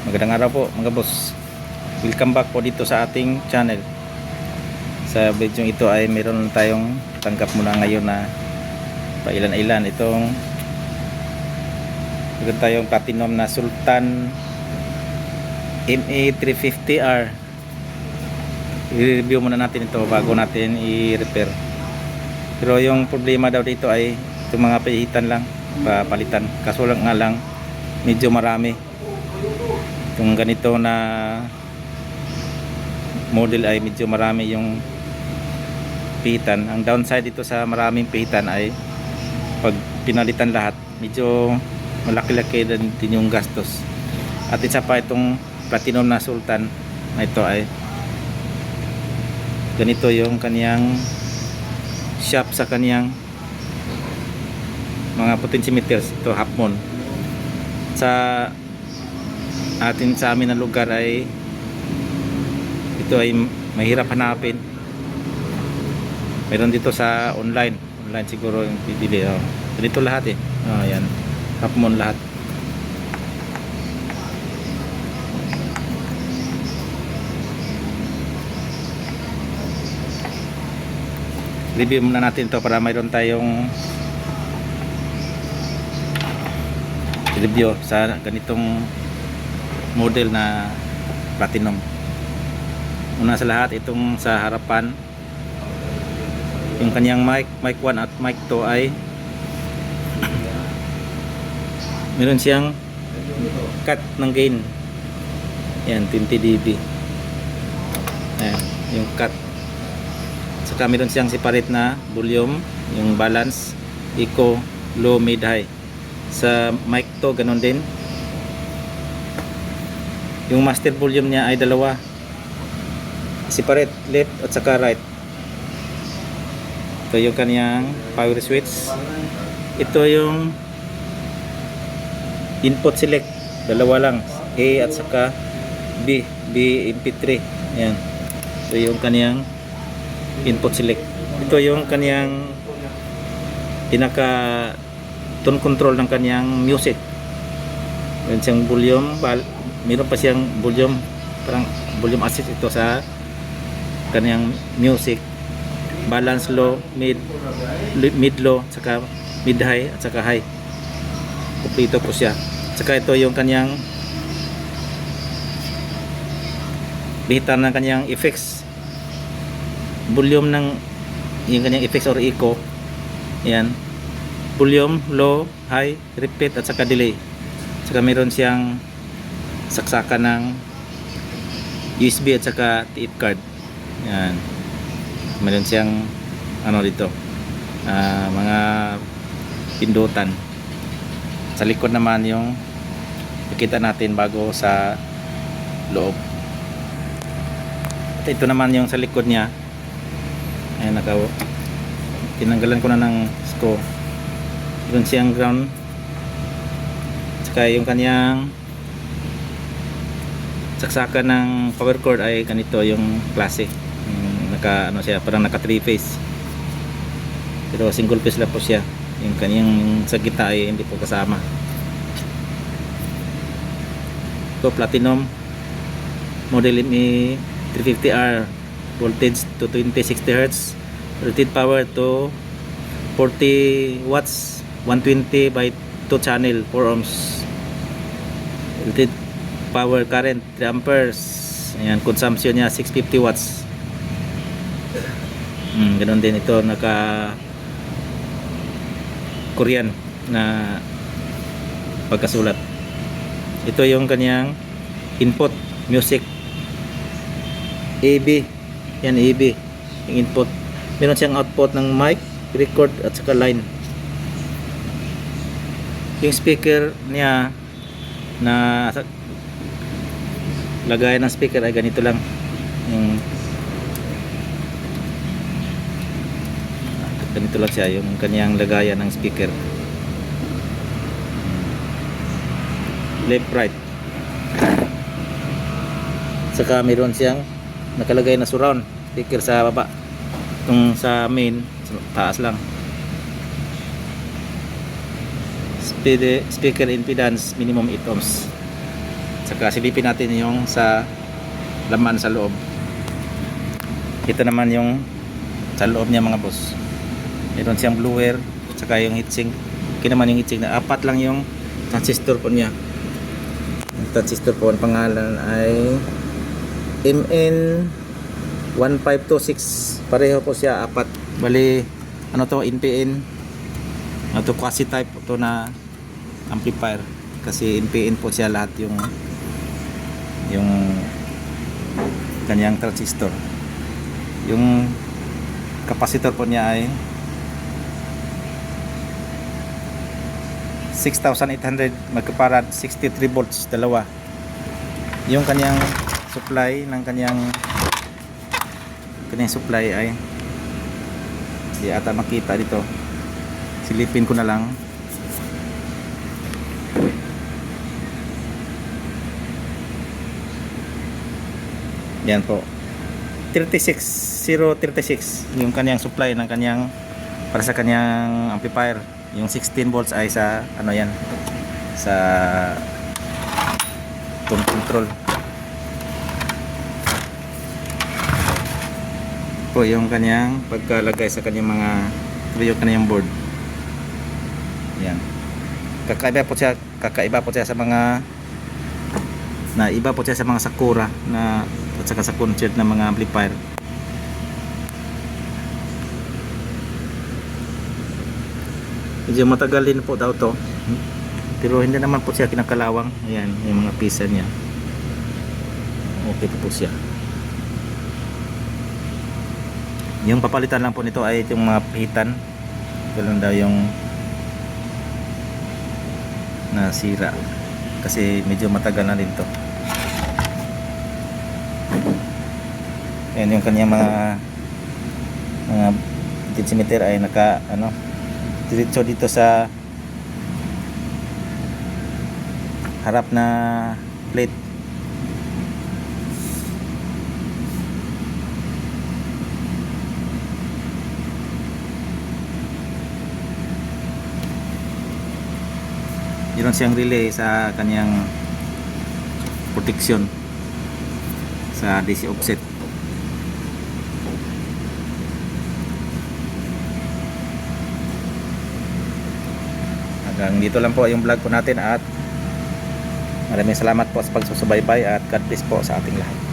Magandang araw po mga boss. Welcome back po dito sa ating channel. Sa video ito ay meron tayong tanggap muna ngayon na pailan-ilan. Meron tayong platinum na Sultan MA350R. I-review muna natin ito bago natin i-repair. Pero yung problema daw dito ay itong mga pahihitan lang, papalitan. Kaso lang nga lang medyo marami. Yung ganito na model ay medyo marami yung pihitan. Ang downside dito sa maraming pihitan ay pag pinalitan lahat medyo malaki-laki din yung gastos. At isa pa itong platinum na Sultan na ito ay ganito yung kaniyang shop sa kaniyang mga potentiometers. Ito half moon sa sa amin na lugar ay ito ay mahirap hanapin. Meron dito sa online siguro yung bibili. Dito lahat yan, half moon lahat. Review muna natin ito para mayroon tayong review sa ganitong model na platinum. Una sa lahat, itong sa harapan, yung kanyang mic 1 at mic 2 ay meron siyang cut ng gain. Yan, 20 dB. Ayan, yung cut. Saka meron siyang separate na volume, yung balance, eco, low, mid, high. Sa mic 2 ganun din. Yung master volume niya ay dalawa, separate, left at saka right. Ito yung kaniyang power switch. Ito yung input select, dalawa lang, A at saka B MP3. Ayan. Ito yung kaniyang input select. Ito yung kaniyang pinaka tone control ng kaniyang music. Meron siyang volume, meron pa siyang volume, parang volume assist ito sa kaniyang music. Balance low, mid low, saka mid high at saka high. Kompleto po siya. Saka ito yung kaniyang bihitan ng kaniyang effects. Volume ng yung kaniyang effects or echo. Ayan. Volume, low, high, repeat at saka delay. Saka meron siyang saksakan ng USB at saka TF card. Yan. Meron siyang ano dito, mga pindutan. Sa likod naman yung nakita natin bago sa loob. At ito naman yung sa likod niya. Ayan, tinanggalan ko na ng screw. Meron siyang ground. Saka yung kanyang saksakan ng power cord ay ganito yung klase. Naka ano siya, parang naka 3 phase. Pero single phase lang po siya. Yung kanyang sa gitna ay hindi po kasama. Ito platinum model ME 350R, voltage to 2060 Hz, rated power to 40 watts, 120 by 2 channel, 4 ohms. Rated power current 3 amperes. Ayan, consumption niya 650 watts. Ganun din ito, naka Korean na pagkasulat. Ito yung kanyang input music, AB. Yan, AB yung input. Meron siyang output ng mic, record at saka line. Yung speaker niya na lagayan ng speaker ay ganito lang. Yung ganito lang siya, yung kanyang lagayan ng speaker. Left, right. Saka meron siyang nakalagay na surround speaker sa baba. Itong sa main, taas lang. Speaker impedance minimum 8 ohms. Saka silipin natin yung sa laman sa loob. Ito naman yung sa loob niya mga boss. Meron siyang blower, saka yung heatsink. Okay naman yung heatsink na apat lang yung transistor po niya. Yung transistor po, ang pangalan ay MN1526. Pareho po siya, apat. Bali, ano to, NPN. Ano to, quasi type to na amplifier. Kasi NPN po siya lahat yung kanyang transistor. Yung capacitor po niya ay 6,800 microfarad, 63 volts, dalawa. Yung kanyang supply ng kanyang supply ay di ata makita dito. Silipin ko na lang. Yan po. 36036 yung kanyang supply ng kanyang para sa kanyang amplifier. Yung 16 volts ay sa ano yan, sa tone control po yung kanyang pagkalagay sa kanyang mga yung kanyang board. Yan, kakaiba po siya sa mga iba po siya sa mga Sakura na at saka sa concert na mga amplifier. Medyo matagal din po daw to, pero hindi naman po siya kinakalawang. Ayan yung mga pisa niya, okay po siya. Yung papalitan lang po nito ay yung mga pihitan. Ito lang daw yung nasira kasi medyo matagal na din to. Ayan yung kanyang mga tensimeter ay naka diretso dito sa harap na plate. Meron siyang relay sa kanyang protection sa DC offset. Hanggang dito lang po yung vlog po natin at maraming salamat po sa pagsusubaybay at God bless po sa ating lahat.